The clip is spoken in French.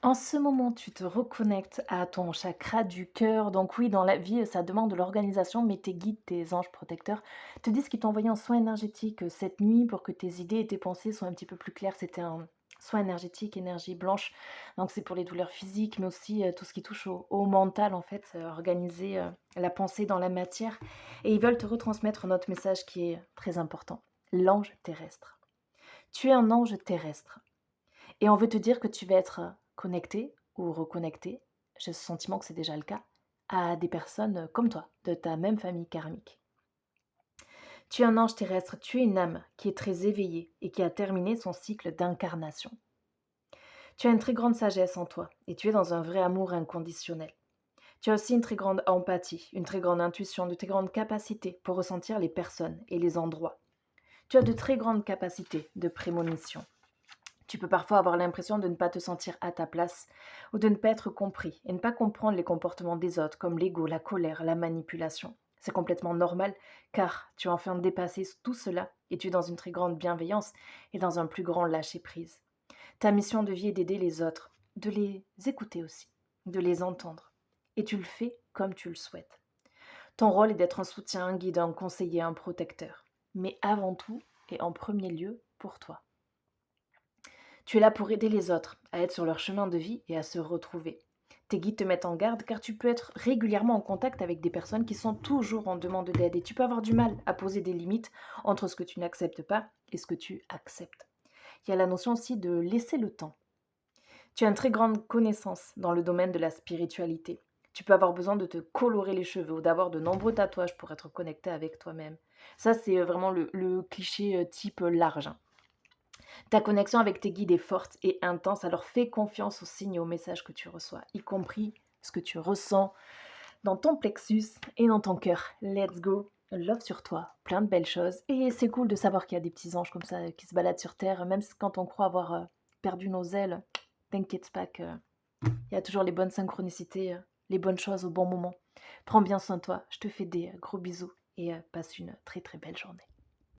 En ce moment, tu te reconnectes à ton chakra du cœur. Donc oui, dans la vie, ça demande de l'organisation, mais tes guides, tes anges protecteurs, te disent qu'ils t'ont envoyé un soin énergétique cette nuit pour que tes idées et tes pensées soient un petit peu plus claires. C'était un soin énergétique, énergie blanche. Donc c'est pour les douleurs physiques, mais aussi tout ce qui touche au mental, en fait, organiser la pensée dans la matière. Et ils veulent te retransmettre notre message qui est très important. L'ange terrestre. Tu es un ange terrestre. Et on veut te dire que tu vas être connecté ou reconnecté, j'ai ce sentiment que c'est déjà le cas, à des personnes comme toi, de ta même famille karmique. Tu es un ange terrestre, tu es une âme qui est très éveillée et qui a terminé son cycle d'incarnation. Tu as une très grande sagesse en toi et tu es dans un vrai amour inconditionnel. Tu as aussi une très grande empathie, une très grande intuition, de très grandes capacités pour ressentir les personnes et les endroits. Tu as de très grandes capacités de prémonition. Tu peux parfois avoir l'impression de ne pas te sentir à ta place ou de ne pas être compris et ne pas comprendre les comportements des autres comme l'ego, la colère, la manipulation. C'est complètement normal car tu as enfin dépassé tout cela et tu es dans une très grande bienveillance et dans un plus grand lâcher-prise. Ta mission de vie est d'aider les autres, de les écouter aussi, de les entendre. Et tu le fais comme tu le souhaites. Ton rôle est d'être un soutien, un guide, un conseiller, un protecteur. Mais avant tout et en premier lieu pour toi. Tu es là pour aider les autres à être sur leur chemin de vie et à se retrouver. Tes guides te mettent en garde car tu peux être régulièrement en contact avec des personnes qui sont toujours en demande d'aide et tu peux avoir du mal à poser des limites entre ce que tu n'acceptes pas et ce que tu acceptes. Il y a la notion aussi de laisser le temps. Tu as une très grande connaissance dans le domaine de la spiritualité. Tu peux avoir besoin de te colorer les cheveux ou d'avoir de nombreux tatouages pour être connecté avec toi-même. Ça, c'est vraiment le cliché type large, hein. Ta connexion avec tes guides est forte et intense, alors fais confiance aux signes et aux messages que tu reçois, y compris ce que tu ressens dans ton plexus et dans ton cœur. Let's go! Love sur toi, plein de belles choses. Et c'est cool de savoir qu'il y a des petits anges comme ça qui se baladent sur Terre, même quand on croit avoir perdu nos ailes. T'inquiète pas qu'il y a toujours les bonnes synchronicités, les bonnes choses au bon moment. Prends bien soin de toi, je te fais des gros bisous et passe une très très belle journée.